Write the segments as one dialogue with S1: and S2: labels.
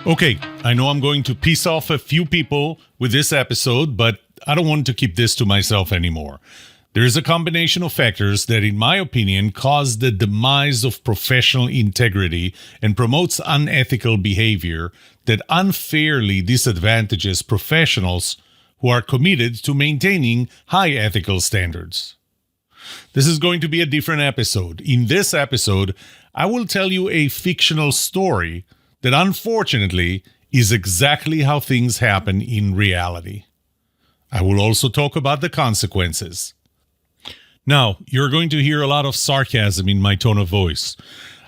S1: Okay, I know I'm going to piss off a few people with this episode, but I don't want to keep this to myself anymore. There is a combination of factors that, in my opinion, cause the demise of professional integrity and promotes unethical behavior that unfairly disadvantages professionals who are committed to maintaining high ethical standards. This is going to be a different episode. In this episode, I will tell you a fictional story that unfortunately is exactly how things happen in reality. I will also talk about the consequences. Now, you're going to hear a lot of sarcasm in my tone of voice.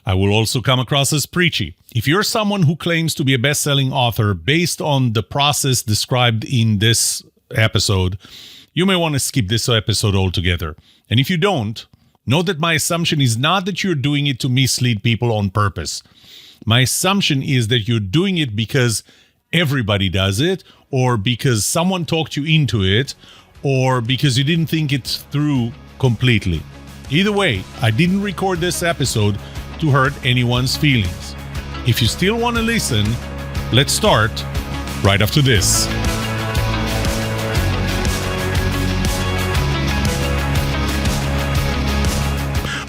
S1: I will also come across as preachy. If you're someone who claims to be a best-selling author based on the process described in this episode, you may want to skip this episode altogether. And if you don't, know that my assumption is not that you're doing it to mislead people on purpose. My assumption is that you're doing it because everybody does it, or because someone talked you into it, or because you didn't think it through completely. Either way, I didn't record this episode to hurt anyone's feelings. If you still want to listen, let's start right after this.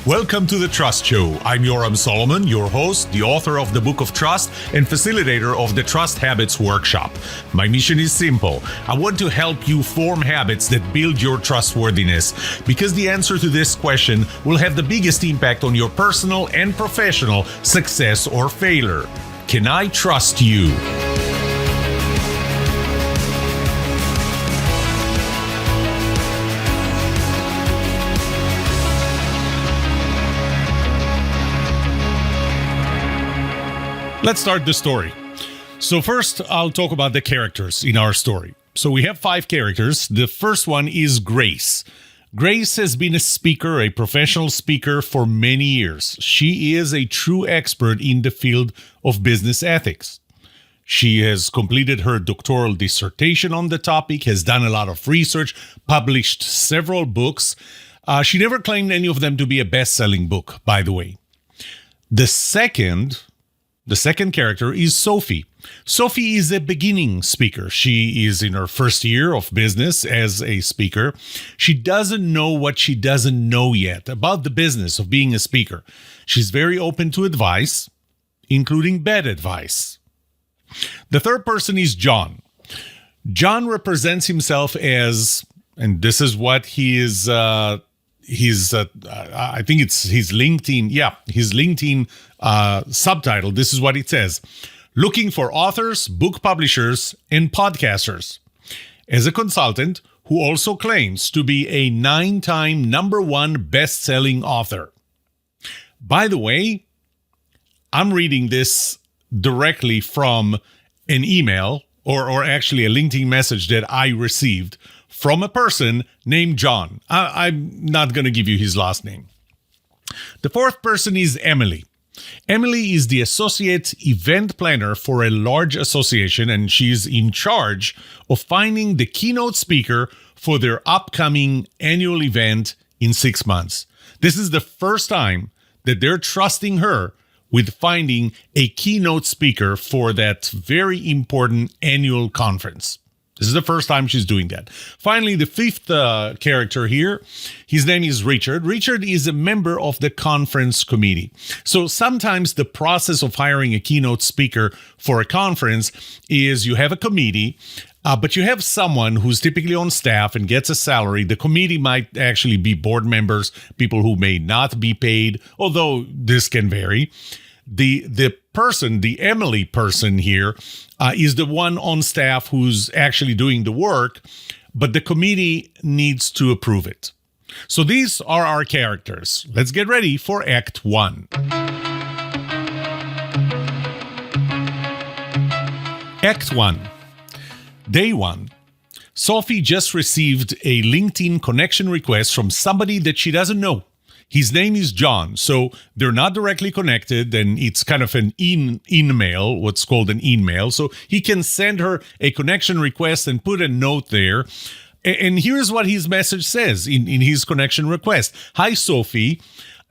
S1: Welcome to The Trust Show. I'm Yoram Solomon, your host, the author of the Book of Trust and facilitator of the Trust Habits Workshop. My mission is simple. I want to help you form habits that build your trustworthiness, because the answer to this question will have the biggest impact on your personal and professional success or failure. Can I trust you? Let's start the story. So first, I'll talk about the characters in our story. So we have 5 characters. The first one is Grace. Grace has been a speaker, a professional speaker for many years. She is a true expert in the field of business ethics. She has completed her doctoral dissertation on the topic, has done a lot of research, published several books. She never claimed any of them to be a best-selling book, by the way. The second character is Sophie. Sophie is a beginning speaker. She is in her first year of business as a speaker. She doesn't know what she doesn't know yet about the business of being a speaker. She's very open to advice, including bad advice. The third person is John. John represents himself as, and this is what he is, I think it's his LinkedIn. Yeah, his LinkedIn subtitle. This is what it says: looking for authors, book publishers, and podcasters. As a consultant who also claims to be a 9-time #1 best-selling author. By the way, I'm reading this directly from an email or actually a LinkedIn message that I received from a person named John. I'm not going to give you his last name. The fourth person is Emily. Emily is the associate event planner for a large association, and she's in charge of finding the keynote speaker for their upcoming annual event in 6 months. This is the first time that they're trusting her with finding a keynote speaker for that very important annual conference. This is the first time she's doing that. Finally, the fifth character here, his name is Richard. Richard is a member of the conference committee. So sometimes the process of hiring a keynote speaker for a conference is you have a committee, but you have someone who's typically on staff and gets a salary. The committee might actually be board members, people who may not be paid, although this can vary. The person, the Emily person here, is the one on staff who's actually doing the work, but the committee needs to approve it. So these are our characters. Let's get ready for Act 1. Act 1. Day 1. Sophie just received a LinkedIn connection request from somebody that she doesn't know. His name is John, so they're not directly connected, and it's kind of an in-mail, what's called an in-mail. So he can send her a connection request and put a note there. And here's what his message says in his connection request. Hi, Sophie.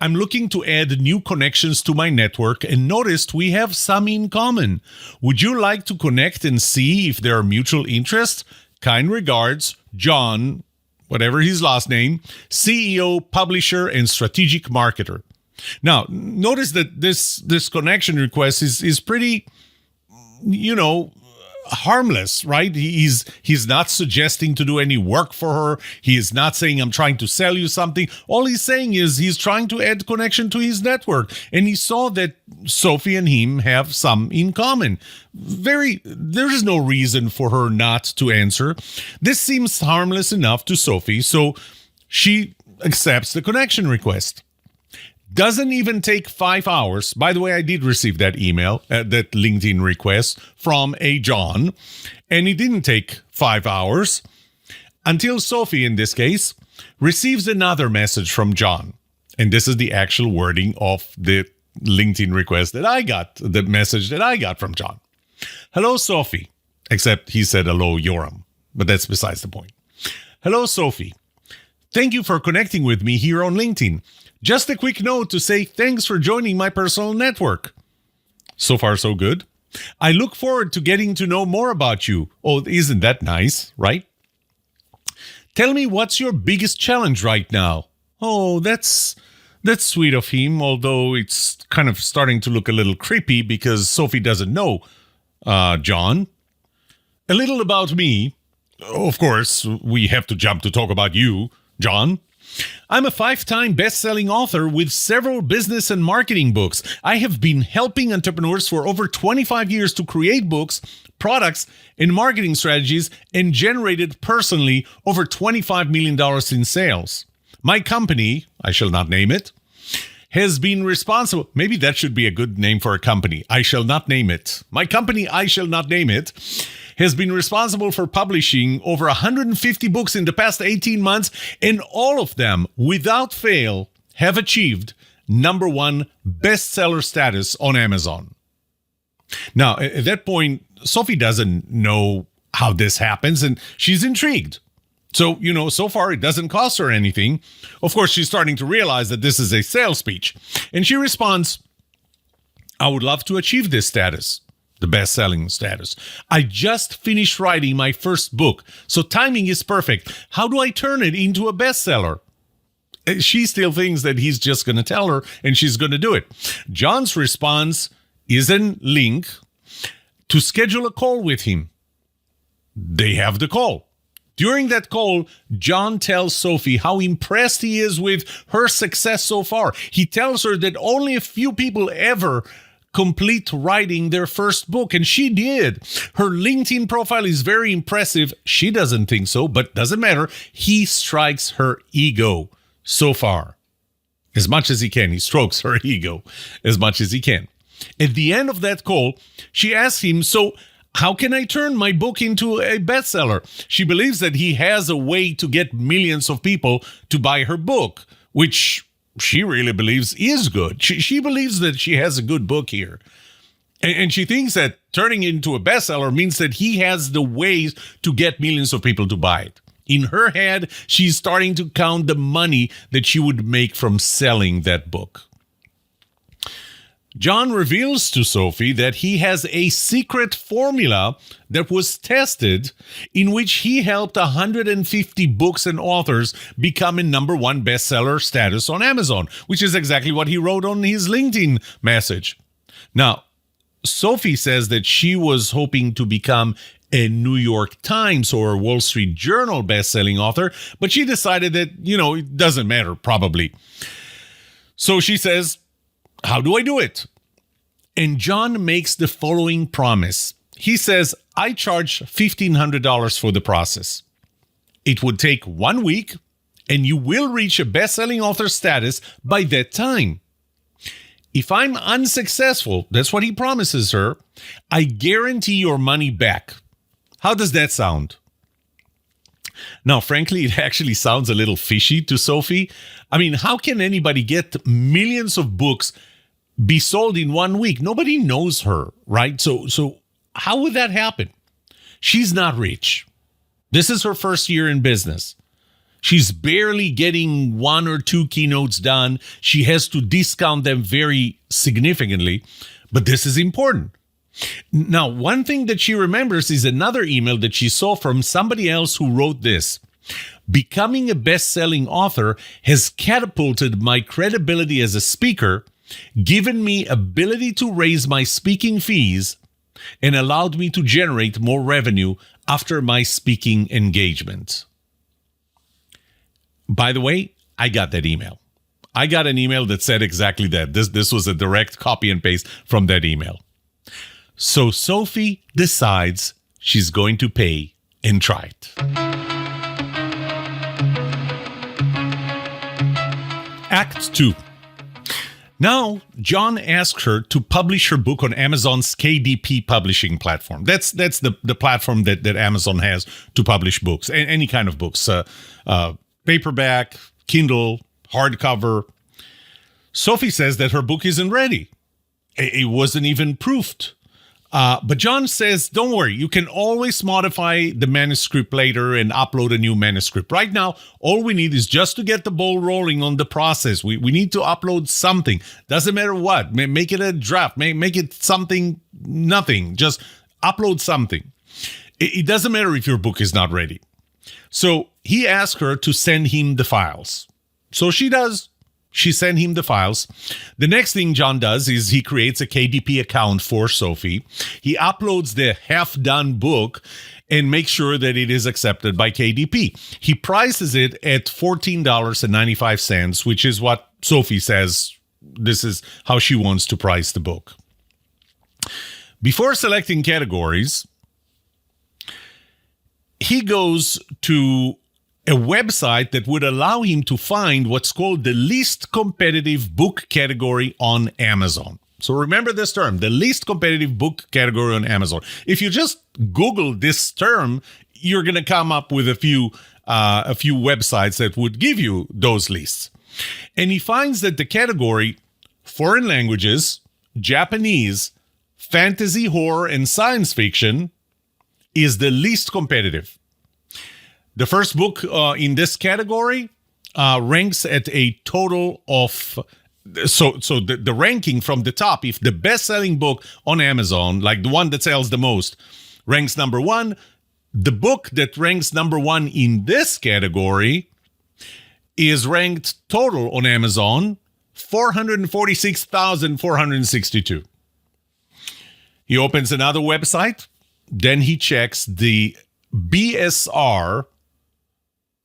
S1: I'm looking to add new connections to my network and noticed we have some in common. Would you like to connect and see if there are mutual interests? Kind regards, John, whatever his last name, CEO, publisher, and strategic marketer. Now, notice that this connection request is pretty, harmless, right? He's not suggesting to do any work for her. He is not saying, I'm trying to sell you something. All he's saying is he's trying to add connection to his network. And he saw that Sophie and him have some in common. There is no reason for her not to answer. This seems harmless enough to Sophie, so she accepts the connection request. Doesn't even take 5 hours. By the way, I did receive that email, that LinkedIn request from a John, and it didn't take 5 hours until Sophie, in this case, receives another message from John. And this is the actual wording of the LinkedIn request that I got, the message that I got from John. Hello, Sophie. Except he said hello, Yoram, but that's besides the point. Hello, Sophie. Thank you for connecting with me here on LinkedIn. Just a quick note to say thanks for joining my personal network. So far, so good. I look forward to getting to know more about you. Oh, isn't that nice, right? Tell me, what's your biggest challenge right now? Oh, that's sweet of him, although it's kind of starting to look a little creepy because Sophie doesn't know John. A little about me. Of course, we have to jump to talk about you, John. I'm a 5-time best-selling author with several business and marketing books. I have been helping entrepreneurs for over 25 years to create books, products, and marketing strategies, and generated personally over $25 million in sales. My company, I shall not name it, has been responsible. Maybe that should be a good name for a company. I shall not name it. My company, I shall not name it, has been responsible for publishing over 150 books in the past 18 months, and all of them, without fail, have achieved #1 bestseller status on Amazon. Now, at that point, Sophie doesn't know how this happens, and she's intrigued. So, so far it doesn't cost her anything. Of course, she's starting to realize that this is a sales speech. And she responds, I would love to achieve this status. The best-selling status. I just finished writing my first book, so timing is perfect. How do I turn it into a bestseller? She still thinks that he's just going to tell her, and she's going to do it. John's response is a link to schedule a call with him. They have the call. During that call, John tells Sophie how impressed he is with her success so far. He tells her that only a few people ever complete writing their first book, and she did. Her LinkedIn profile is very impressive. She doesn't think so, but doesn't matter. He strikes her ego so far. As much as he can, he strokes her ego as much as he can. At the end of that call, she asks him, so how can I turn my book into a bestseller? She believes that he has a way to get millions of people to buy her book, which she really believes is good. She believes that she has a good book here. And she thinks that turning it into a bestseller means that he has the ways to get millions of people to buy it. In her head, she's starting to count the money that she would make from selling that book. John reveals to Sophie that he has a secret formula that was tested in which he helped 150 books and authors become a #1 bestseller status on Amazon, which is exactly what he wrote on his LinkedIn message. Now, Sophie says that she was hoping to become a New York Times or Wall Street Journal bestselling author, but she decided that, it doesn't matter, probably. So she says, how do I do it? And John makes the following promise. He says, I charge $1,500 for the process. It would take 1 week, and you will reach a best-selling author status by that time. If I'm unsuccessful, that's what he promises her, I guarantee your money back. How does that sound? Now, frankly, it actually sounds a little fishy to Sophie. I mean, how can anybody get millions of books be sold in 1 week? Nobody knows her, right? So how would that happen? She's not rich. This is her first year in business. She's barely getting 1 or 2 keynotes done. She has to discount them very significantly, but this is important. Now, one thing that she remembers is another email that she saw from somebody else who wrote this. Becoming a best-selling author has catapulted my credibility as a speaker, given me ability to raise my speaking fees, and allowed me to generate more revenue after my speaking engagement. By the way, I got that email. I got an email that said exactly that. This was a direct copy and paste from that email. So Sophie decides she's going to pay and try it. Act 2. Now, John asked her to publish her book on Amazon's KDP publishing platform. That's the platform that Amazon has to publish books, any kind of books, paperback, Kindle, hardcover. Sophie says that her book isn't ready. It wasn't even proofed. But John says, don't worry, you can always modify the manuscript later and upload a new manuscript. Right now, all we need is just to get the ball rolling on the process. We need to upload something. Doesn't matter what. Make it a draft. Make it something, nothing. Just upload something. It doesn't matter if your book is not ready. So he asked her to send him the files. So she does. She sent him the files. The next thing John does is he creates a KDP account for Sophie. He uploads the half-done book and makes sure that it is accepted by KDP. He prices it at $14.95, which is what Sophie says this is how she wants to price the book. Before selecting categories, he goes to a website that would allow him to find what's called the least competitive book category on Amazon. So remember this term, the least competitive book category on Amazon. If you just Google this term, you're going to come up with a few websites that would give you those lists. And he finds that the category foreign languages, Japanese, fantasy, horror, and science fiction is the least competitive. The first book in this category ranks at a total of, so the ranking from the top, if the best-selling book on Amazon, like the one that sells the most, ranks number 1, the book that ranks number 1 in this category is ranked total on Amazon 446,462. He opens another website, then he checks the BSR,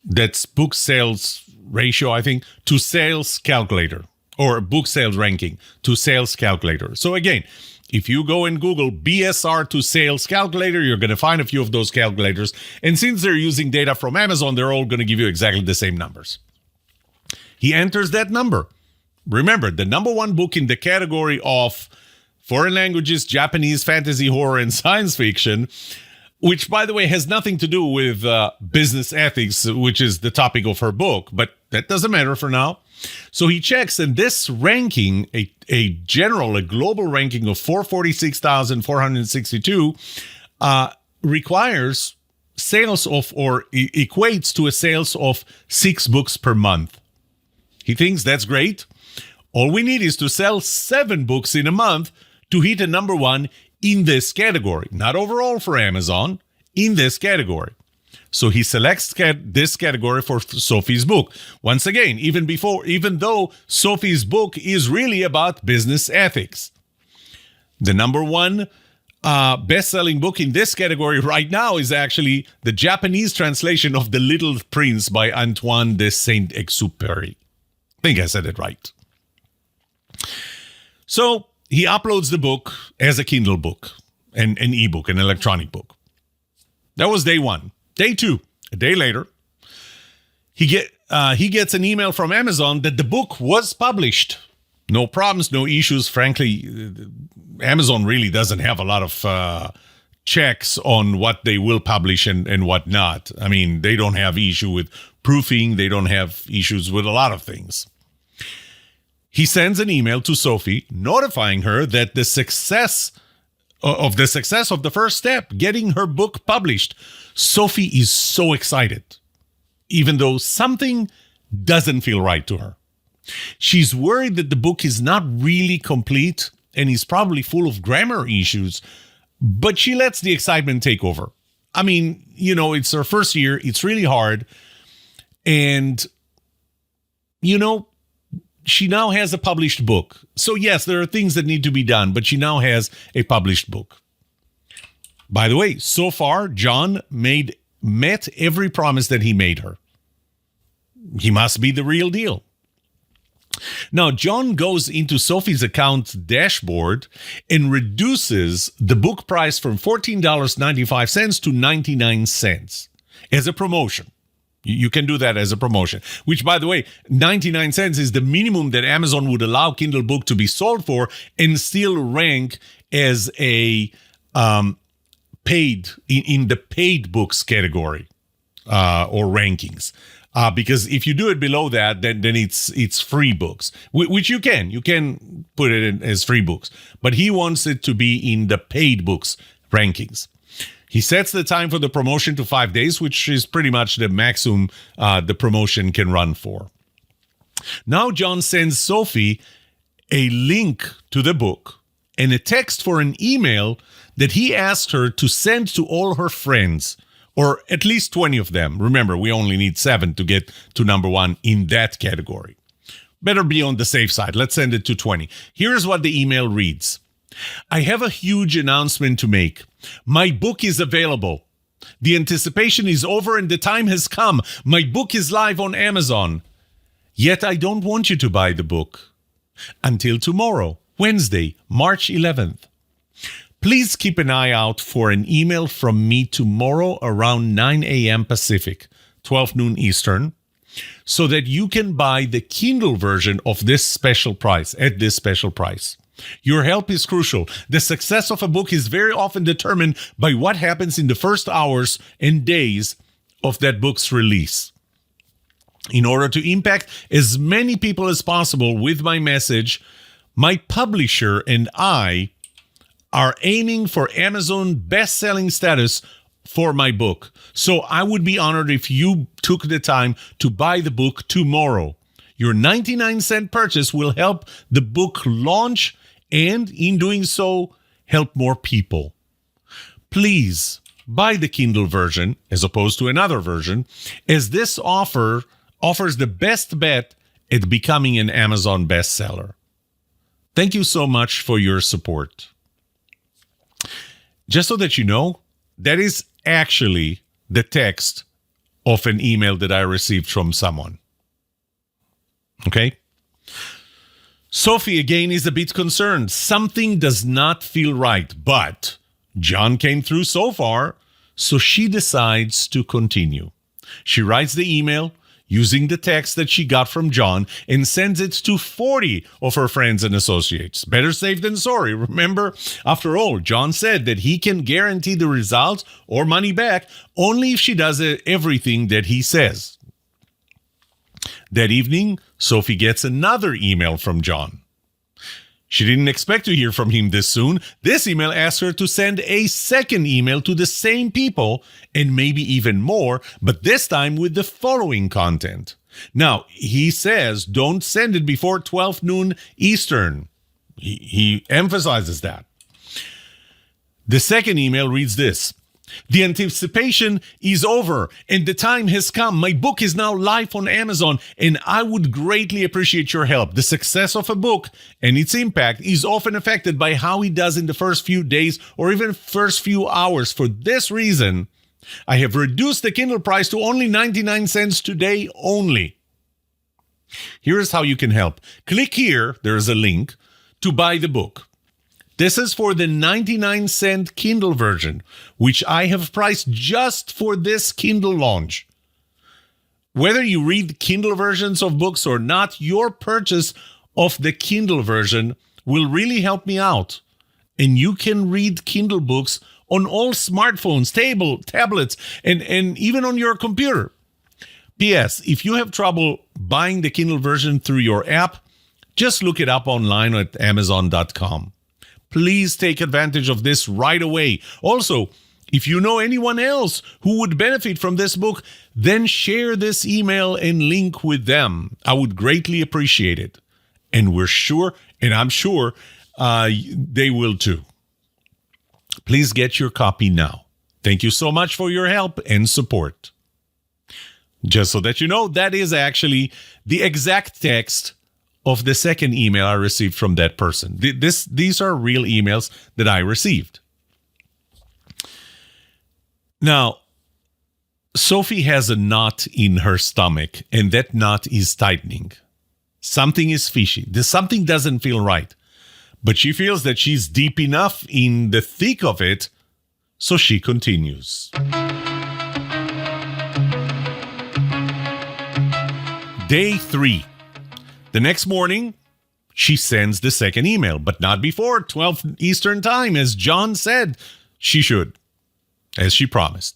S1: that's book sales ratio, I think, to sales calculator, or book sales ranking to sales calculator. So again, if you go and Google BSR to sales calculator, you're going to find a few of those calculators. And since they're using data from Amazon, they're all going to give you exactly the same numbers. He enters that number. Remember, the number 1 book in the category of foreign languages, Japanese, fantasy, horror, and science fiction, which, by the way, has nothing to do with business ethics, which is the topic of her book, but that doesn't matter for now. So he checks, and this ranking, a global ranking of 446,462, requires sales of, or equates to a sales of 6 books per month. He thinks that's great. All we need is to sell 7 books in a month to hit a number 1 in this category, not overall for Amazon, in this category. So he selects this category for Sophie's book. Once again, even though Sophie's book is really about business ethics. The number 1 best-selling book in this category right now is actually the Japanese translation of The Little Prince by Antoine de Saint-Exupéry. I think I said it right. So he uploads the book as a Kindle book, an ebook, an electronic book. That was day 1. Day 2, a day later, he gets an email from Amazon that the book was published. No problems, no issues. Frankly, Amazon really doesn't have a lot of checks on what they will publish and what not. I mean, they don't have issue with proofing. They don't have issues with a lot of things. He sends an email to Sophie notifying her that the success of the first step, getting her book published. Sophie is so excited. even though something doesn't feel right to her. She's worried that the book is not really complete and is probably full of grammar issues, but she lets the excitement take over. I mean, it's her first year. It's really hard. And, she now has a published book. So yes, there are things that need to be done, but she now has a published book. By the way, so far, John met every promise that he made her. He must be the real deal. Now, John goes into Sophie's account dashboard and reduces the book price from $14.95 to 99 cents as a promotion. You can do that as a promotion, which, by the way, 99 cents is the minimum that Amazon would allow Kindle book to be sold for and still rank as a paid in the paid books category or rankings. Because if you do it below that, then it's free books, which you can put it in as free books. But he wants it to be in the paid books rankings. He sets the time for the promotion to 5 days, which is pretty much the maximum the promotion can run for. Now John sends Sophie a link to the book and a text for an email that he asked her to send to all her friends, or at least 20 of them. Remember, we only need 7 to get to number 1 in that category. Better be on the safe side. Let's send it to 20. Here's what the email reads. I have a huge announcement to make. My book is available. The anticipation is over and the time has come. My book is live on Amazon. Yet I don't want you to buy the book until tomorrow, Wednesday, March 11th. Please keep an eye out for an email from me tomorrow around 9 a.m. Pacific, 12 noon Eastern, so that you can buy the Kindle version of this special price at this special price. Your help is crucial. The success of a book is very often determined by what happens in the first hours and days of that book's release. In order to impact as many people as possible with my message, my publisher and I are aiming for Amazon best-selling status for my book. So I would be honored if you took the time to buy the book tomorrow. Your 99-cent purchase will help the book launch and, in doing so, help more people. Please buy the Kindle version as opposed to another version, as this offers the best bet at becoming an Amazon bestseller. Thank you so much for your support. Just so that you know, that is actually the text of an email that I received from someone. Okay? Sophie, again, is a bit concerned. Something does not feel right, but John came through so far, so she decides to continue. She writes the email using the text that she got from John and sends it to 40 of her friends and associates. Better safe than sorry. Remember, after all, John said that he can guarantee the results or money back only if she does everything that he says. That evening, Sophie gets another email from John. She didn't expect to hear from him this soon. This email asks her to send a second email to the same people, and maybe even more, but this time with the following content. Now, he says don't send it before 12 noon Eastern. He emphasizes that. The second email reads this. The anticipation is over and the time has come. My book is now live on Amazon and I would greatly appreciate your help. The success of a book and its impact is often affected by how it does in the first few days or even first few hours. For this reason, I have reduced the Kindle price to only 99 cents today only. Here's how you can help. Click here, there is a link, to buy the book. This is for the 99-cent Kindle version, which I have priced just for this Kindle launch. Whether you read Kindle versions of books or not, your purchase of the Kindle version will really help me out. And you can read Kindle books on all smartphones, tablets, and even on your computer. P.S. If you have trouble buying the Kindle version through your app, just look it up online at Amazon.com. Please take advantage of this right away. Also, If you know anyone else who would benefit from this book, then share this email and link with them. I would greatly appreciate it. And I'm sure they will too. Please get your copy now. Thank you so much for your help and support. Just so that you know, that is actually the exact text of the second email I received from that person. These are real emails that I received. Now, Sophie has a knot in her stomach, and that knot is tightening. Something is fishy. Something doesn't feel right. But she feels that she's deep enough in the thick of it, so she continues. Day 3. The next morning, she sends the second email, but not before 12 Eastern Time, as John said she should, as she promised.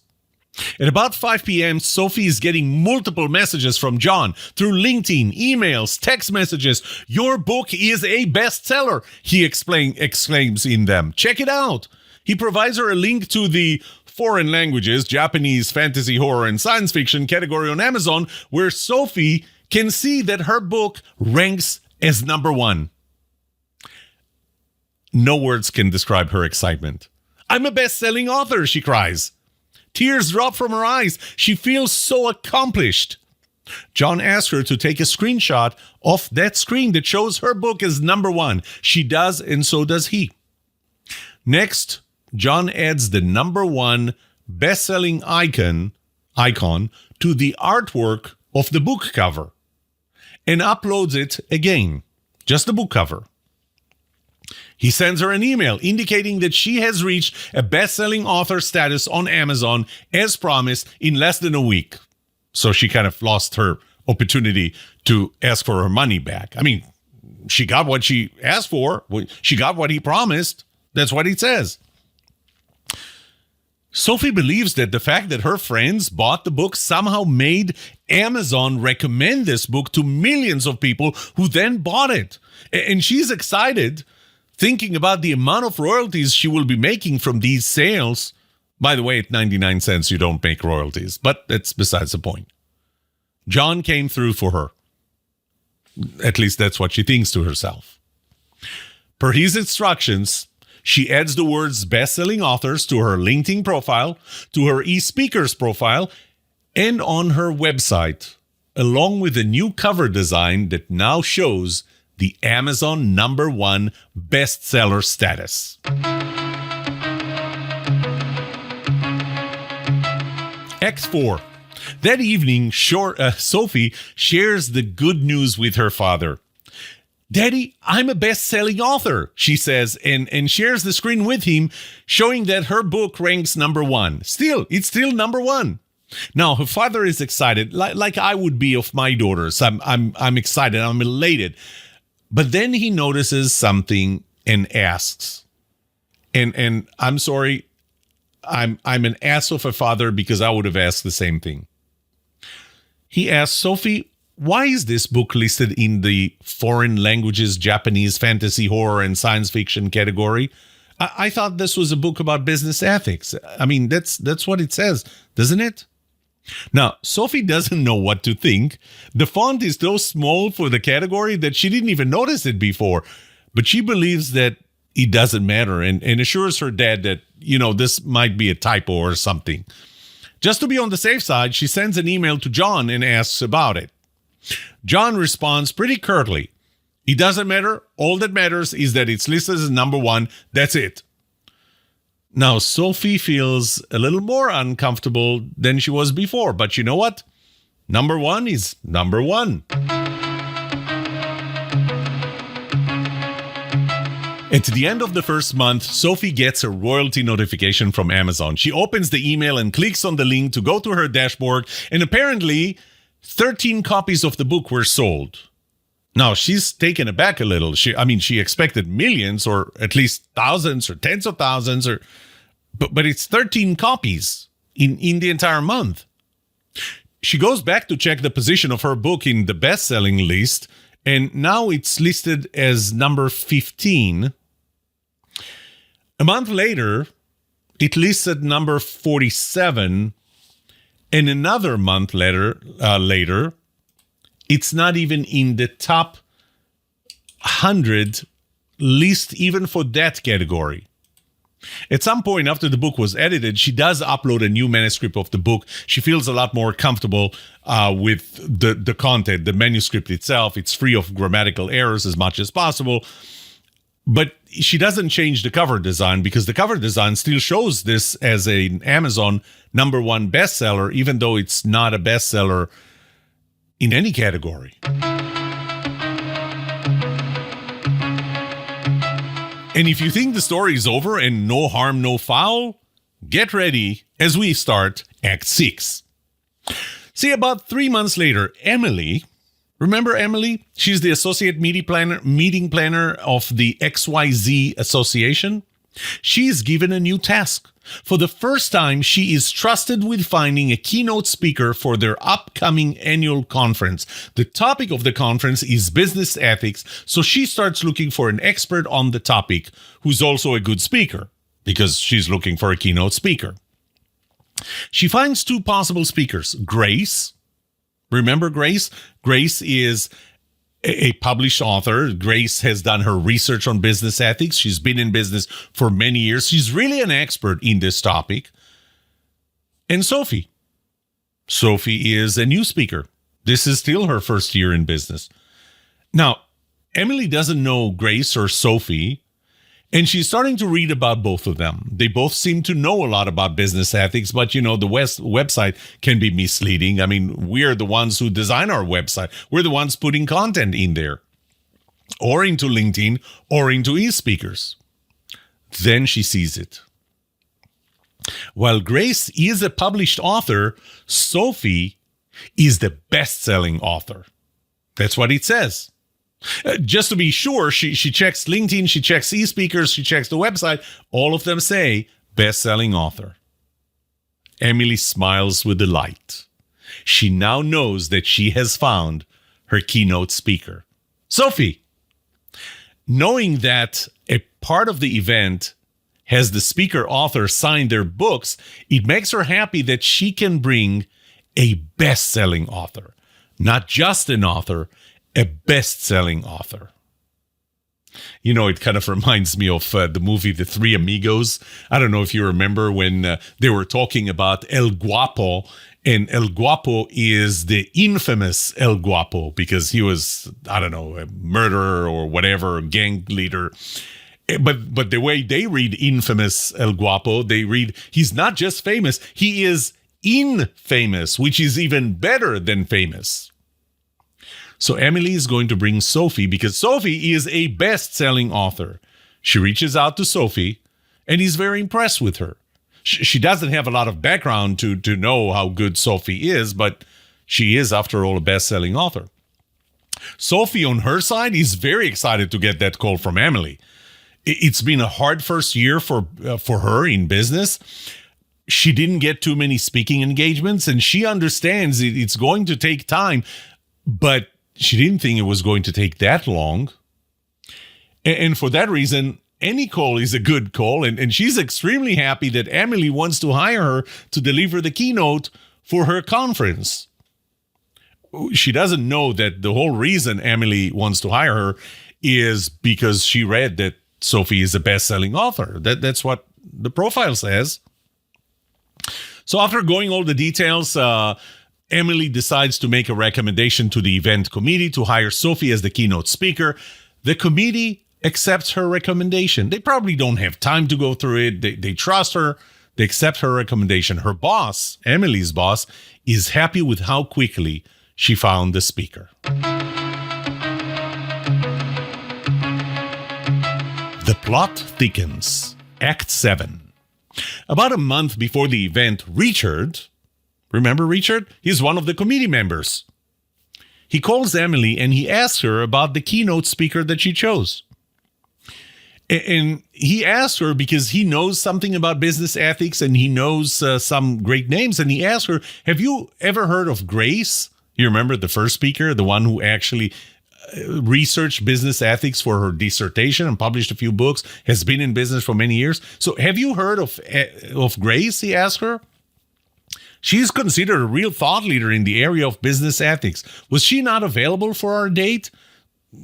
S1: At about 5 p.m., Sophie is getting multiple messages from John through LinkedIn, emails, text messages. Your book is a bestseller, he exclaims in them. Check it out. He provides her a link to the foreign languages, Japanese, fantasy, horror, and science fiction category on Amazon, where Sophie can see that her book ranks as number 1. No words can describe her excitement. I'm a best-selling author, she cries. Tears drop from her eyes. She feels so accomplished. John asks her to take a screenshot of that screen that shows her book as number 1. She does, and so does he. Next, John adds the number 1 best-selling icon to the artwork of the book cover and uploads it again, just the book cover. He sends her an email indicating that she has reached a best-selling author status on Amazon as promised in less than a week. So she kind of lost her opportunity to ask for her money back. I mean, she got what she asked for. She got what he promised. That's what he says. Sophie believes that the fact that her friends bought the book somehow made Amazon recommend this book to millions of people who then bought it. And she's excited, thinking about the amount of royalties she will be making from these sales. By the way, at 99 cents, you don't make royalties, but that's besides the point. John came through for her. At least that's what she thinks to herself. Per his instructions, she adds the words best-selling authors to her LinkedIn profile, to her eSpeakers profile, and on her website, along with a new cover design that now shows the Amazon number 1 bestseller status. X4. That evening, Sophie shares the good news with her father. Daddy, I'm a best-selling author, she says, and shares the screen with him, showing that her book ranks number 1. It's still number 1. Now, her father is excited, like I would be of my daughters. I'm excited, I'm elated. But then he notices something and asks. And I'm sorry, I'm an ass of a father because I would have asked the same thing. He asks, Sophie, why is this book listed in the foreign languages, Japanese, fantasy, horror, and science fiction category? I thought this was a book about business ethics. I mean, that's what it says, doesn't it? Now, Sophie doesn't know what to think. The font is so small for the category that she didn't even notice it before. But she believes that it doesn't matter and assures her dad that, this might be a typo or something. Just to be on the safe side, she sends an email to John and asks about it. John responds pretty curtly. It doesn't matter. All that matters is that it's listed as number 1. That's it. Now, Sophie feels a little more uncomfortable than she was before, but you know what? Number 1 is number 1. At the end of the first month, Sophie gets a royalty notification from Amazon. She opens the email and clicks on the link to go to her dashboard, and apparently 13 copies of the book were sold. Now, she's taken aback a little. She expected millions or at least thousands or tens of thousands, but it's 13 copies in the entire month. She goes back to check the position of her book in the best-selling list, and now it's listed as number 15. A month later, it lists at number 47, and another month later, it's not even in the top 100 list even for that category. At some point after the book was edited, she does upload a new manuscript of the book. She feels a lot more comfortable with the content, the manuscript itself. It's free of grammatical errors as much as possible. But she doesn't change the cover design because the cover design still shows this as an Amazon #1 bestseller, even though it's not a bestseller in any category. And if you think the story is over and no harm, no foul, get ready as we start Act 6. See, about 3 months later, Emily, remember Emily? She's the associate meeting planner of the XYZ Association. She's given a new task. For the first time, she is trusted with finding a keynote speaker for their upcoming annual conference. The topic of the conference is business ethics, so she starts looking for an expert on the topic who's also a good speaker, because she's looking for a keynote speaker. She finds 2 possible speakers. Grace. Remember Grace? Grace is a published author. Grace has done her research on business ethics. She's been in business for many years. She's really an expert in this topic. And Sophie. Sophie is a new speaker. This is still her first year in business. Now, Emily doesn't know Grace or Sophie, and she's starting to read about both of them. They both seem to know a lot about business ethics, but the website can be misleading. I mean, we're the ones who design our website. We're the ones putting content in there, or into LinkedIn, or into eSpeakers. Then she sees it. While Grace is a published author, Sophie is the best-selling author. That's what it says. Just to be sure, she checks LinkedIn, she checks eSpeakers, she checks the website. All of them say best-selling author. Emily smiles with delight. She now knows that she has found her keynote speaker. Sophie, knowing that a part of the event has the speaker author sign their books, it makes her happy that she can bring a best-selling author. Not just an author, a best-selling author. It kind of reminds me of the movie The Three Amigos. I don't know if you remember when they were talking about El Guapo, and El Guapo is the infamous El Guapo because he was, I don't know, a murderer or whatever, a gang leader. But the way they read infamous El Guapo, they read he's not just famous, he is infamous, which is even better than famous. So Emily is going to bring Sophie because Sophie is a best-selling author. She reaches out to Sophie and he's very impressed with her. She doesn't have a lot of background to know how good Sophie is, but she is, after all, a best-selling author. Sophie, on her side, is very excited to get that call from Emily. It's been a hard first year for her in business. She didn't get too many speaking engagements, and she understands it's going to take time, but she didn't think it was going to take that long. And for that reason, any call is a good call. And she's extremely happy that Emily wants to hire her to deliver the keynote for her conference. She doesn't know that the whole reason Emily wants to hire her is because she read that Sophie is a best-selling author. That's what the profile says. So after going all the details, Emily decides to make a recommendation to the event committee to hire Sophie as the keynote speaker. The committee accepts her recommendation. They probably don't have time to go through it. They trust her. They accept her recommendation. Her boss, Emily's boss, is happy with how quickly she found the speaker. The plot thickens. Act 7. About a month before the event, Richard, remember Richard? He's one of the committee members. He calls Emily and he asks her about the keynote speaker that she chose. And he asked her because he knows something about business ethics and he knows some great names. And he asked her, have you ever heard of Grace? You remember the first speaker, the one who actually researched business ethics for her dissertation and published a few books, has been in business for many years. So have you heard of Grace? He asked her. She's considered a real thought leader in the area of business ethics. Was she not available for our date?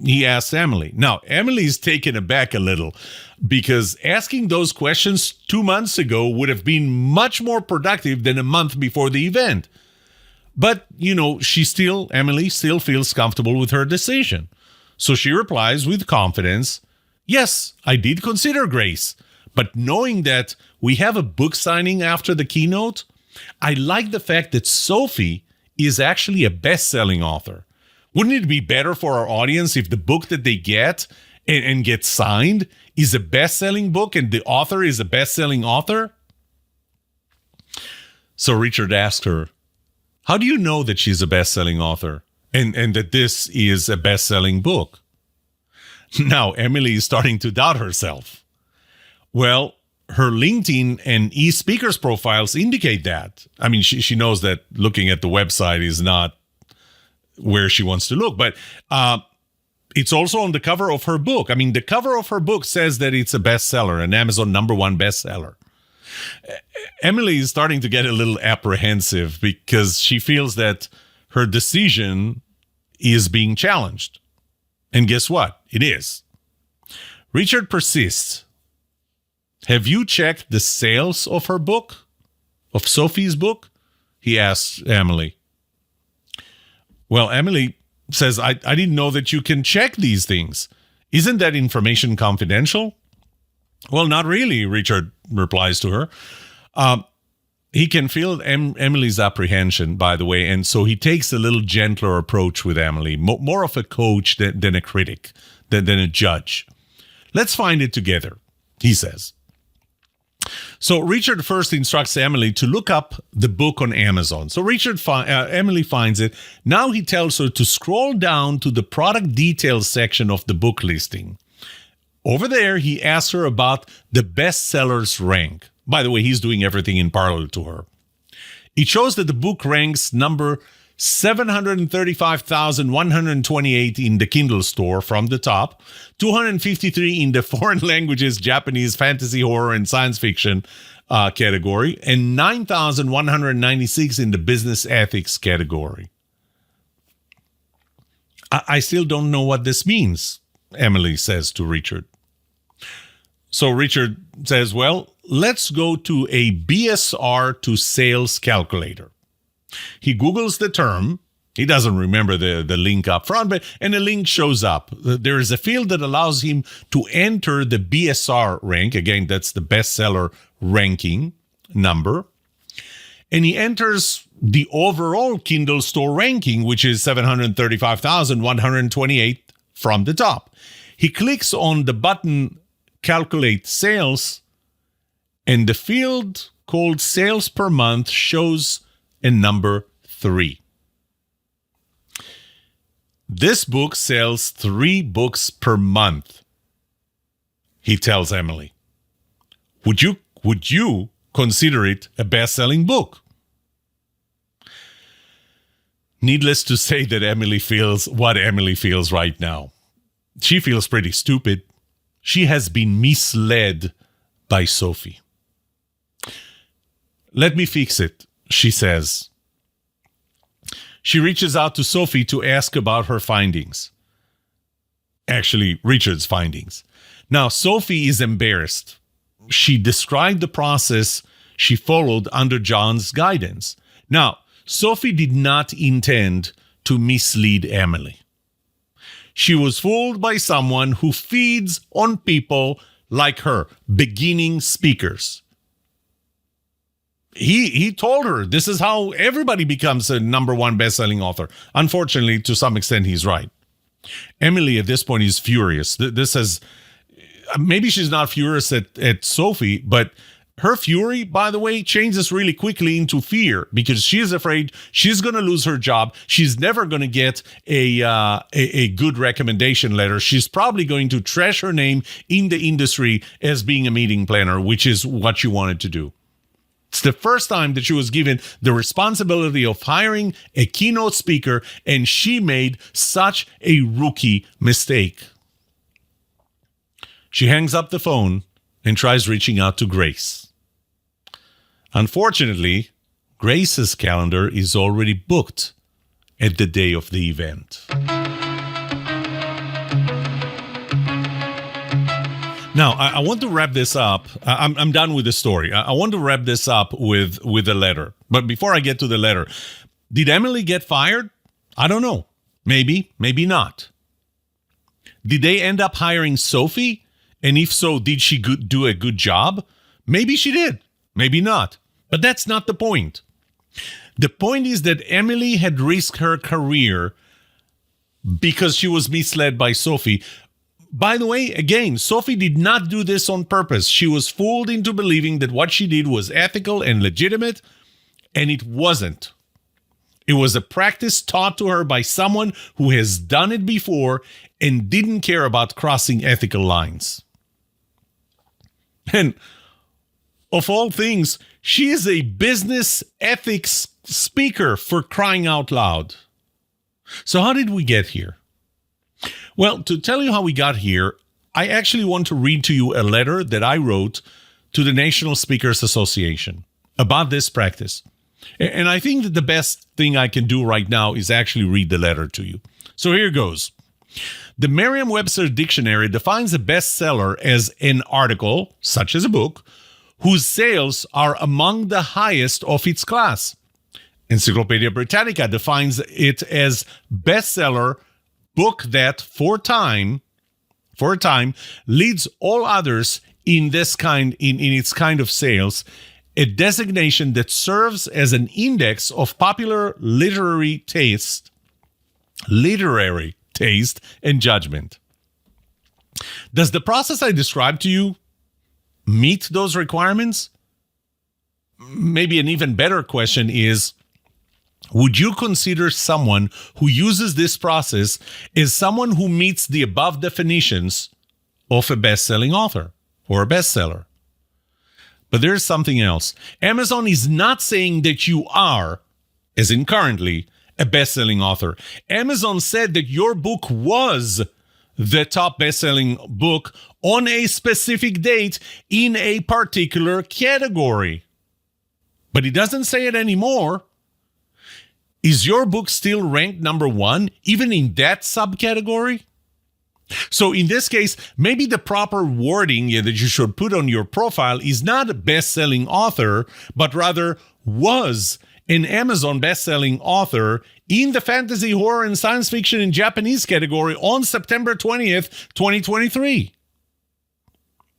S1: He asked Emily. Now, Emily's taken aback a little because asking those questions 2 months ago would have been much more productive than a month before the event. But, Emily still feels comfortable with her decision. So she replies with confidence, yes, I did consider Grace. But knowing that we have a book signing after the keynote, I like the fact that Sophie is actually a best-selling author. Wouldn't it be better for our audience if the book that they get and get signed is a best-selling book and the author is a best-selling author? So Richard asked her, how do you know that she's a best-selling author and that this is a best-selling book? Now, Emily is starting to doubt herself. Well, her LinkedIn and e-speakers profiles indicate that. I mean, she knows that looking at the website is not where she wants to look, but it's also on the cover of her book. I mean, the cover of her book says that it's a bestseller, an Amazon #1 bestseller. Emily is starting to get a little apprehensive because she feels that her decision is being challenged. And guess what? It is. Richard persists. Have you checked the sales of her book? Of Sophie's book? He asks Emily. Well, Emily says, I didn't know that you can check these things. Isn't that information confidential? Well, not really, Richard replies to her. He can feel Emily's apprehension, by the way, and so he takes a little gentler approach with Emily, more of a coach than a critic, than a judge. Let's find it together, he says. So Richard first instructs Emily to look up the book on Amazon. So Emily finds it. Now he tells her to scroll down to the product details section of the book listing. Over there, he asks her about the bestsellers rank. By the way, he's doing everything in parallel to her. It shows that the book ranks number 735,128 in the Kindle store from the top, 253 in the foreign languages, Japanese, fantasy, horror, and science fiction category, and 9,196 in the business ethics category. I still don't know what this means, Emily says to Richard. So Richard says, well, let's go to a BSR to sales calculator. He Googles the term. He doesn't remember the link up front, and the link shows up. There is a field that allows him to enter the BSR rank. Again, that's the bestseller ranking number. And he enters the overall Kindle store ranking, which is 735,128 from the top. He clicks on the button Calculate Sales, and the field called Sales per Month shows a number 3. This book sells 3 books per month, he tells Emily. Would you consider it a best-selling book? Needless to say that Emily feels what Emily feels right now. She feels pretty stupid. She has been misled by Sophie. Let me fix it, she says. She reaches out to Sophie to ask about her findings. Actually, Richard's findings. Now, Sophie is embarrassed. She described the process she followed under John's guidance. Now, Sophie did not intend to mislead Emily. She was fooled by someone who feeds on people like her, beginning speakers. He told her this is how everybody becomes a #1 best-selling author. Unfortunately, to some extent, he's right. Emily at this point is furious. Maybe she's not furious at Sophie, but her fury, by the way, changes really quickly into fear because she is afraid she's going to lose her job. She's never going to get a good recommendation letter. She's probably going to trash her name in the industry as being a meeting planner, which is what she wanted to do. It's the first time that she was given the responsibility of hiring a keynote speaker, and she made such a rookie mistake. She hangs up the phone and tries reaching out to Grace. Unfortunately, Grace's calendar is already booked at the day of the event. Now, I want to wrap this up. I'm done with the story. I want to wrap this up with a letter. But before I get to the letter, did Emily get fired? I don't know. Maybe, maybe not. Did they end up hiring Sophie? And if so, did she do a good job? Maybe she did. Maybe not. But that's not the point. The point is that Emily had risked her career because she was misled by Sophie. By the way, again, Sophie did not do this on purpose. She was fooled into believing that what she did was ethical and legitimate, and it wasn't. It was a practice taught to her by someone who has done it before and didn't care about crossing ethical lines. And of all things, she is a business ethics speaker, for crying out loud. So how did we get here? Well, to tell you how we got here, I actually want to read to you a letter that I wrote to the National Speakers Association about this practice. And I think that the best thing I can do right now is actually read the letter to you. So here goes. The Merriam-Webster Dictionary defines a bestseller as an article, such as a book, whose sales are among the highest of its class. Encyclopedia Britannica defines it as bestseller book that for a time leads all others in its kind of sales, a designation that serves as an index of popular literary taste and judgment. Does the process I described to you meet those requirements? Maybe an even better question is, would you consider someone who uses this process as someone who meets the above definitions of a best-selling author or a bestseller? But there's something else. Amazon is not saying that you are, as in currently, a best-selling author. Amazon said that your book was the top best-selling book on a specific date in a particular category. But it doesn't say it anymore. Is your book still ranked number one, even in that subcategory? So in this case, maybe the proper wording that you should put on your profile is not a best-selling author, but rather was an Amazon best-selling author in the fantasy, horror, and science fiction in Japanese category on September 20th, 2023.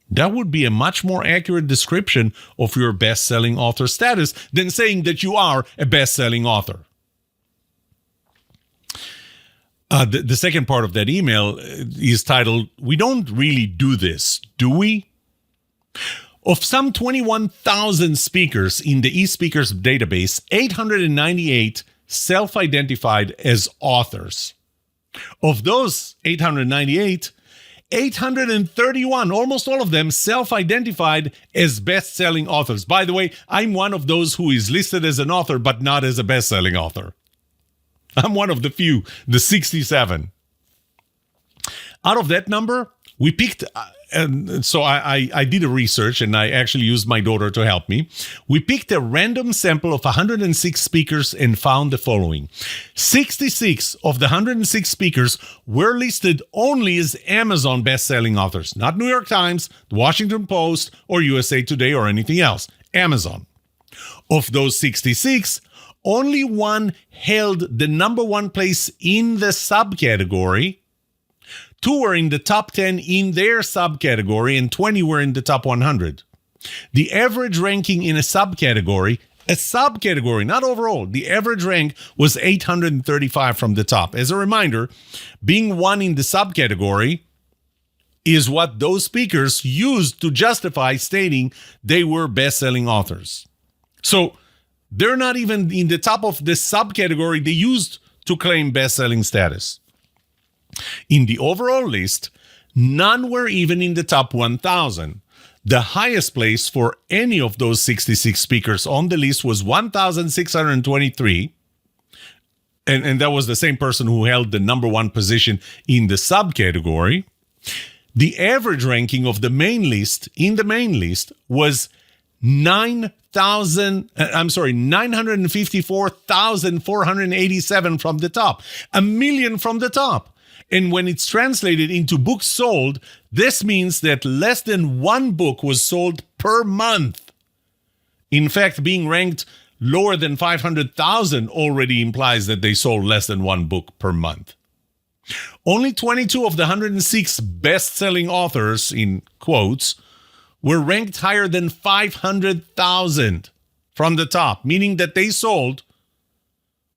S1: That would be a much more accurate description of your best-selling author status than saying that you are a best-selling author. The second part of that email is titled, "We don't really do this, do we?" Of some 21,000 speakers in the eSpeakers database, 898 self-identified as authors. Of those 898, 831, almost all of them, self-identified as best-selling authors. By the way, I'm one of those who is listed as an author, but not as a best-selling author. I'm one of the few, the 67. Out of that number, we picked, and so I did a research, and I actually used my daughter to help me. We picked a random sample of 106 speakers and found the following. 66 of the 106 speakers were listed only as Amazon best-selling authors, not New York Times, the Washington Post, or USA Today, or anything else. Amazon. Of those 66, only one held the number one place in the subcategory. 2 were in the top 10 in their subcategory, and 20 were in the top 100. The average ranking in a subcategory, not overall, the average rank was 835 from the top. As a reminder, being one in the subcategory is what those speakers used to justify stating they were best-selling authors. So they're not even in the top of the subcategory they used to claim best-selling status. In the overall list, None were even in the top 1,000. The highest place for any of those 66 speakers on the list was 1,623. And that was the same person who held the number one position in the subcategory. The average ranking of the main list was 954,487 from the top. 1 million from the top. And when it's translated into books sold, this means that less than one book was sold per month. In fact, being ranked lower than 500,000 already implies that they sold less than one book per month. Only 22 of the 106 best-selling authors, in quotes, were ranked higher than 500,000 from the top, meaning that they sold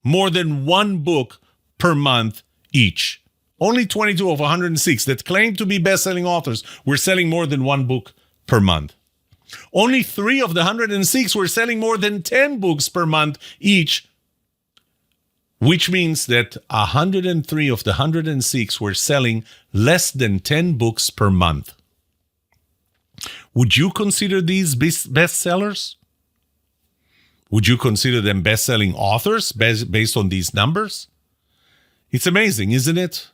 S1: more than one book per month each. Only 22 of 106 that claimed to be best-selling authors were selling more than one book per month. Only 3 of the 106 were selling more than 10 books per month each, which means that 103 of the 106 were selling less than 10 books per month. Would you consider these bestsellers? Would you consider them best-selling authors based on these numbers? It's amazing, isn't it?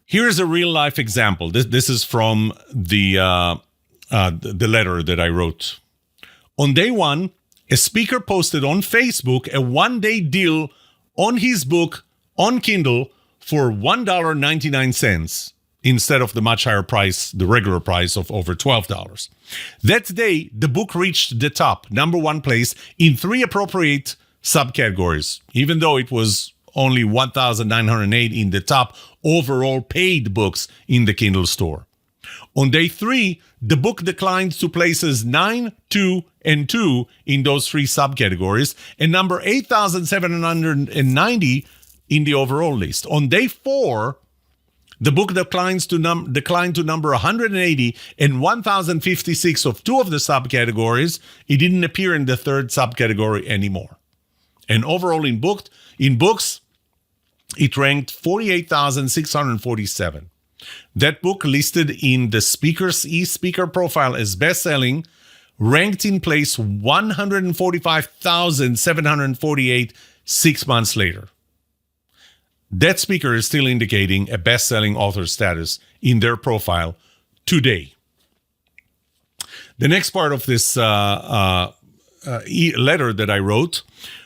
S1: Here is a real-life example. This is from the letter that I wrote. On day one, a speaker posted on Facebook a one-day deal on his book on Kindle for $1.99 instead of the much higher price, the regular price of over $12. That day, the book reached the top, number one place, in 3 appropriate subcategories, even though it was only 1,908 in the top overall paid books in the Kindle store. On day 3, the book declined to places 9, 2, and 2 in those 3 subcategories, and number 8,790 in the overall list. On day 4, the book declined to number 180 and 1,056 of 2 of the subcategories. It didn't appear in the 3rd subcategory anymore. And overall in books, it ranked 48,647. That book, listed in the speaker's e-speaker profile as best-selling, ranked in place 145,748 6 months later. That speaker is still indicating a best-selling author status in their profile today. The next part of this letter that I wrote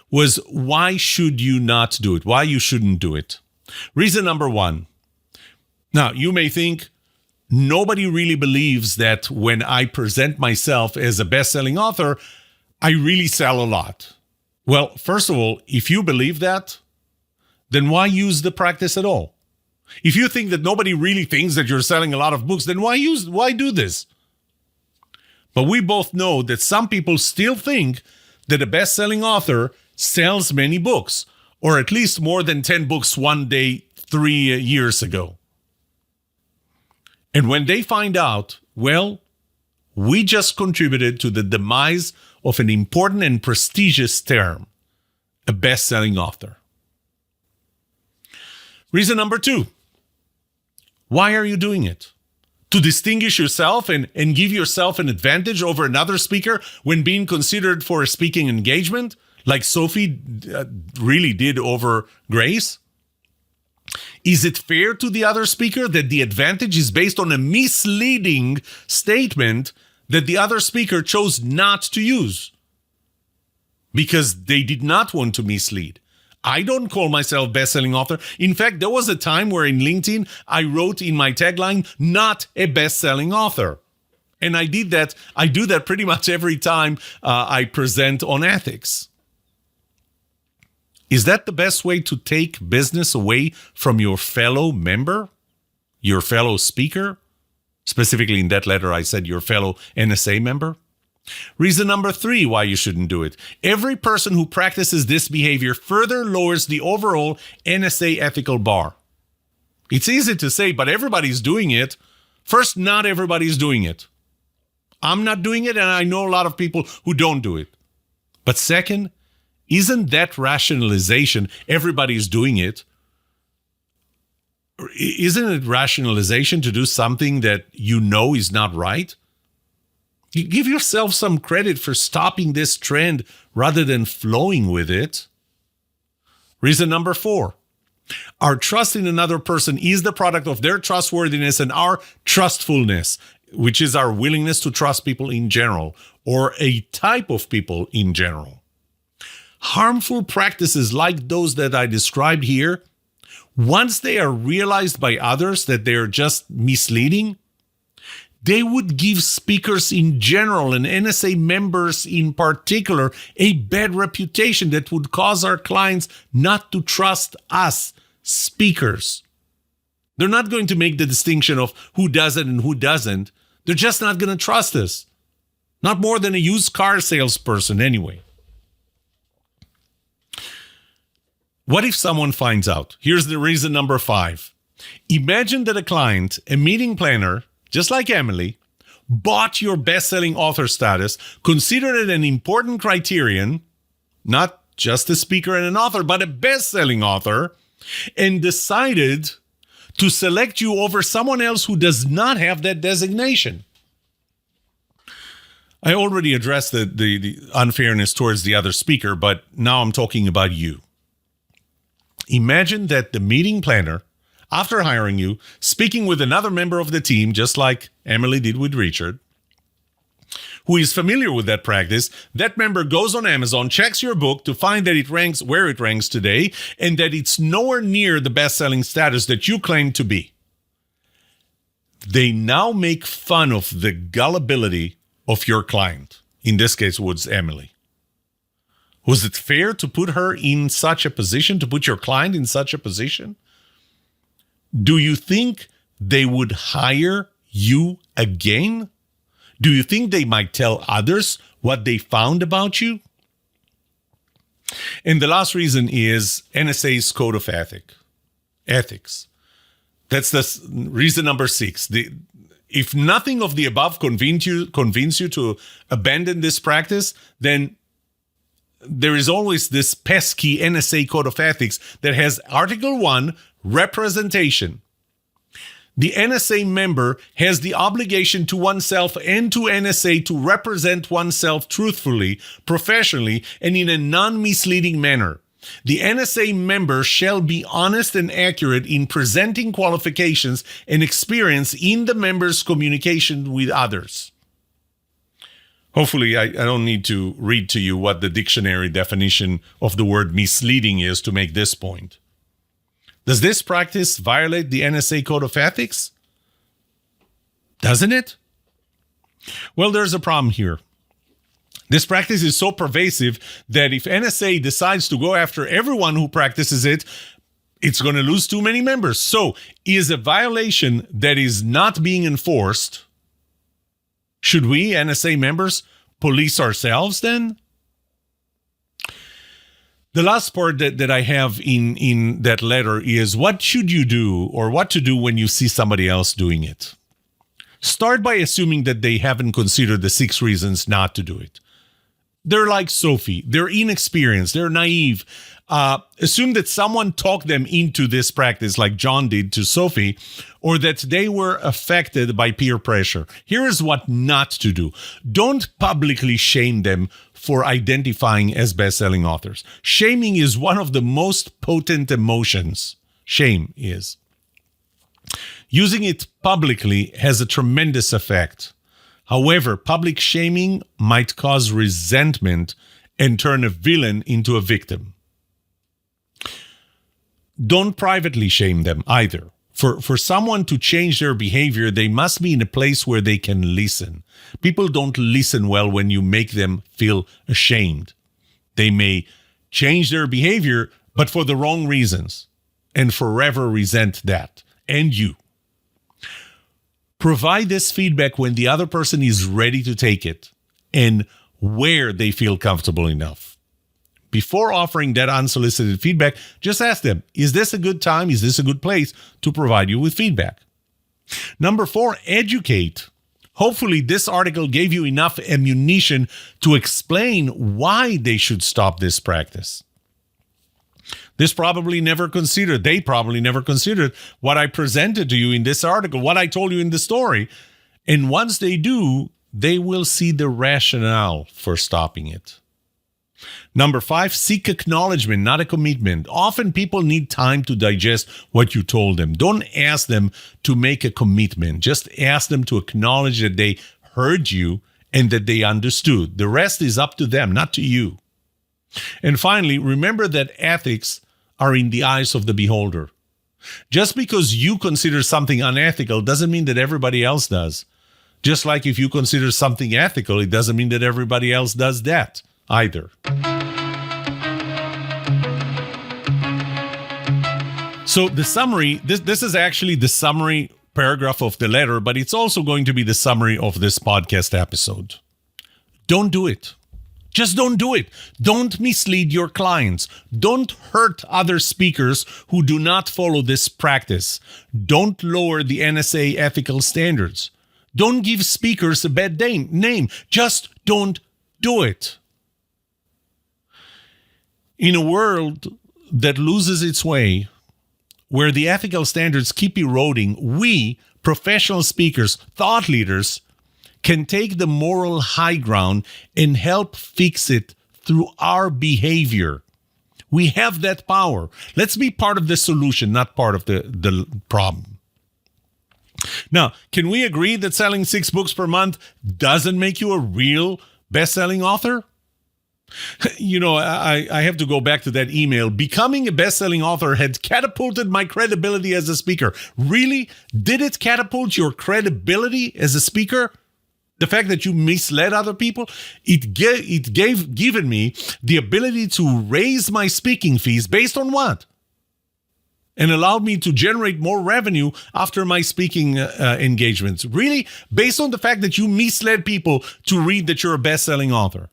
S1: was why should you not do it? Why you shouldn't do it? Reason number 1. Now, you may think nobody really believes that when I present myself as a best-selling author, I really sell a lot. Well, first of all, if you believe that, then why use the practice at all? If you think that nobody really thinks that you're selling a lot of books, then why do this? But we both know that some people still think that a best-selling author sells many books, or at least more than 10 books one day 3 years ago. And when they find out, well, we just contributed to the demise of an important and prestigious term, a best-selling author. Reason number 2. Why are you doing it? To distinguish yourself and give yourself an advantage over another speaker when being considered for a speaking engagement, like Sophie really did over Grace? Is it fair to the other speaker that the advantage is based on a misleading statement that the other speaker chose not to use because they did not want to mislead? I don't call myself best-selling author. In fact, there was a time where in LinkedIn, I wrote in my tagline, not a best-selling author. And I do that pretty much every time I present on ethics. Is that the best way to take business away from your fellow member, your fellow speaker? Specifically in that letter, I said your fellow NSA member. Reason number 3 why you shouldn't do it. Every person who practices this behavior further lowers the overall NSA ethical bar. It's easy to say, but everybody's doing it. First, not everybody's doing it. I'm not doing it, and I know a lot of people who don't do it. But second, isn't that rationalization, everybody's doing it, Isn't it rationalization to do something that you know is not right? You give yourself some credit for stopping this trend rather than flowing with it. Reason number 4. Our trust in another person is the product of their trustworthiness and our trustfulness, which is our willingness to trust people in general, or a type of people in general. Harmful practices like those that I described here, once they are realized by others that they are just misleading, they would give speakers in general and NSA members in particular a bad reputation that would cause our clients not to trust us, speakers. They're not going to make the distinction of who does it and who doesn't. They're just not going to trust us. Not more than a used car salesperson anyway. What if someone finds out? Here's the reason number 5. Imagine that a client, a meeting planner, just like Emily, bought your best-selling author status, considered it an important criterion, not just a speaker and an author, but a best-selling author, and decided to select you over someone else who does not have that designation. I already addressed the unfairness towards the other speaker, but now I'm talking about you. Imagine that the meeting planner, after hiring you, speaking with another member of the team, just like Emily did with Richard, who is familiar with that practice, that member goes on Amazon, checks your book to find that it ranks where it ranks today, and that it's nowhere near the best-selling status that you claim to be. They now make fun of the gullibility of your client. In this case, it was Emily. Was it fair to put her in such a position, to put your client in such a position? Do you think they would hire you again? Do you think they might tell others what they found about you? And the last reason is NSA's code of ethics. That's the reason number 6. If nothing of the above convince you to abandon this practice, then there is always this pesky NSA code of ethics that has Article 1, representation. The NSA member has the obligation to oneself and to NSA to represent oneself truthfully, professionally, and in a non-misleading manner. The NSA member shall be honest and accurate in presenting qualifications and experience in the member's communication with others. Hopefully, I don't need to read to you what the dictionary definition of the word misleading is to make this point. Does this practice violate the NSA code of ethics? Doesn't it? Well, there's a problem here. This practice is so pervasive that if NSA decides to go after everyone who practices it, it's going to lose too many members. So, is a violation that is not being enforced, should we, NSA members, police ourselves then? The last part that I have in that letter is what should you do or what to do when you see somebody else doing it? Start by assuming that they haven't considered the 6 reasons not to do it. They're like Sophie. They're inexperienced. They're naive. Assume that someone talked them into this practice like John did to Sophie, or that they were affected by peer pressure. Here is what not to do. Don't publicly shame them for identifying as best-selling authors. Shaming is one of the most potent emotions. Shame is. Using it publicly has a tremendous effect. However, public shaming might cause resentment and turn a villain into a victim. Don't privately shame them either. For someone to change their behavior, they must be in a place where they can listen. People don't listen well when you make them feel ashamed. They may change their behavior, but for the wrong reasons, and forever resent that, and you. Provide this feedback when the other person is ready to take it and where they feel comfortable enough. Before offering that unsolicited feedback, just ask them, is this a good time? Is this a good place to provide you with feedback? Number 4, educate. Hopefully, this article gave you enough ammunition to explain why they should stop this practice. They probably never considered what I presented to you in this article, what I told you in the story. And once they do, they will see the rationale for stopping it. Number 5, seek acknowledgement, not a commitment. Often people need time to digest what you told them. Don't ask them to make a commitment. Just ask them to acknowledge that they heard you and that they understood. The rest is up to them, not to you. And finally, remember that ethics are in the eyes of the beholder. Just because you consider something unethical doesn't mean that everybody else does. Just like if you consider something ethical, it doesn't mean that everybody else does that either. So the summary, this is actually the summary paragraph of the letter, but it's also going to be the summary of this podcast episode. Don't do it. Just don't do it. Don't mislead your clients. Don't hurt other speakers who do not follow this practice. Don't lower the NSA ethical standards. Don't give speakers a bad name. Just don't do it. In a world that loses its way, where the ethical standards keep eroding, we, professional speakers, thought leaders, can take the moral high ground and help fix it through our behavior. We have that power. Let's be part of the solution, not part of the problem. Now, can we agree that selling 6 books per month doesn't make you a real best-selling author? You know, I have to go back to that email. Becoming a best-selling author had catapulted my credibility as a speaker. Really? Did it catapult your credibility as a speaker? The fact that you misled other people? It given me the ability to raise my speaking fees based on what? And allowed me to generate more revenue after my speaking engagements. Really? Based on the fact that you misled people to read that you're a best-selling author.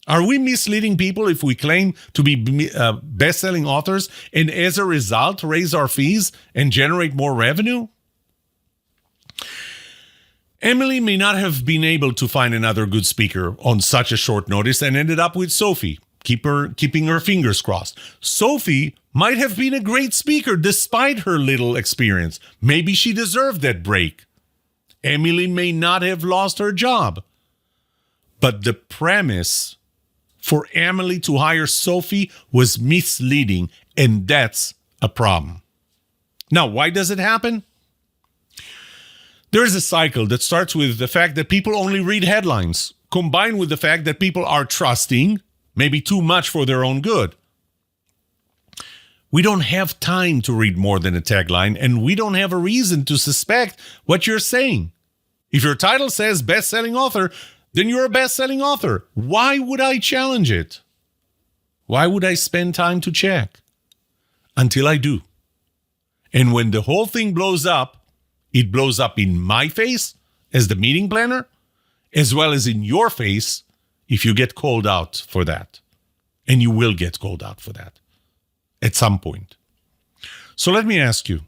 S1: Are we misleading people if we claim to be best-selling authors and as a result raise our fees and generate more revenue? Emily may not have been able to find another good speaker on such a short notice and ended up with Sophie, keeping her fingers crossed. Sophie might have been a great speaker despite her little experience. Maybe she deserved that break. Emily may not have lost her job. But the premise for Emily to hire Sophie was misleading, and that's a problem. Now, why does it happen? There is a cycle that starts with the fact that people only read headlines, combined with the fact that people are trusting, maybe too much for their own good. We don't have time to read more than a tagline, and we don't have a reason to suspect what you're saying. If your title says best-selling author, then you're a best-selling author. Why would I challenge it? Why would I spend time to check? Until I do. And when the whole thing blows up, it blows up in my face as the meeting planner, as well as in your face if you get called out for that. And you will get called out for that at some point. So let me ask you,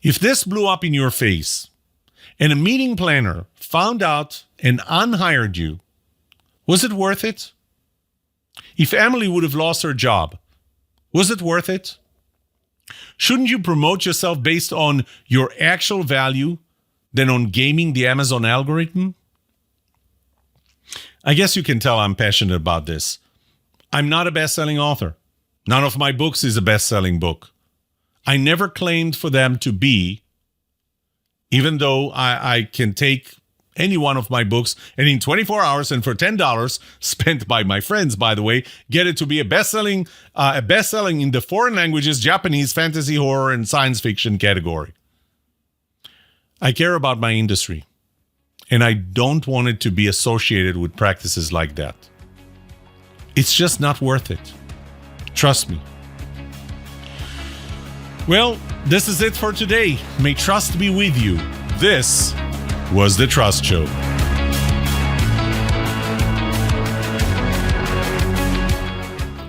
S1: if this blew up in your face and a meeting planner found out and unhired you, was it worth it? If Emily would have lost her job, was it worth it? Shouldn't you promote yourself based on your actual value than on gaming the Amazon algorithm? I guess you can tell I'm passionate about this. I'm not a best-selling author. None of my books is a best-selling book. I never claimed for them to be, even though I can take any one of my books and in 24 hours and for $10 spent by my friends, by the way, get it to be a best-selling in the foreign languages, Japanese, fantasy, horror, and science fiction category. I care about my industry, and I don't want it to be associated with practices like that. It's just not worth it. Trust me. Well, this is it for today. May trust be with you. This was The Trust Show.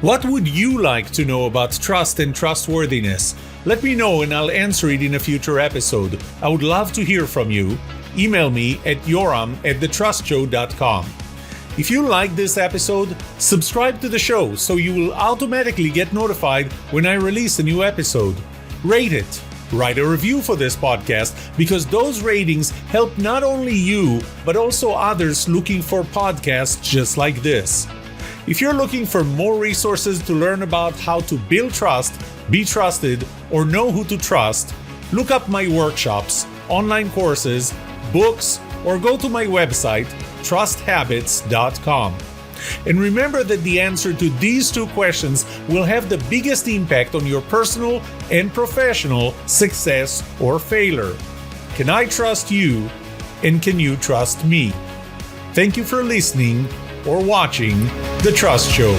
S1: What would you like to know about trust and trustworthiness? Let me know and I'll answer it in a future episode. I would love to hear from you. Email me at yoram@thetrustshow.com. If you like this episode, subscribe to the show so you will automatically get notified when I release a new episode. Rate it. Write a review for this podcast because those ratings help not only you, but also others looking for podcasts just like this. If you're looking for more resources to learn about how to build trust, be trusted, or know who to trust, look up my workshops, online courses, books, or go to my website, trusthabits.com. And remember that the answer to these two questions will have the biggest impact on your personal and professional success or failure. Can I trust you? And can you trust me? Thank you for listening or watching The Trust Show.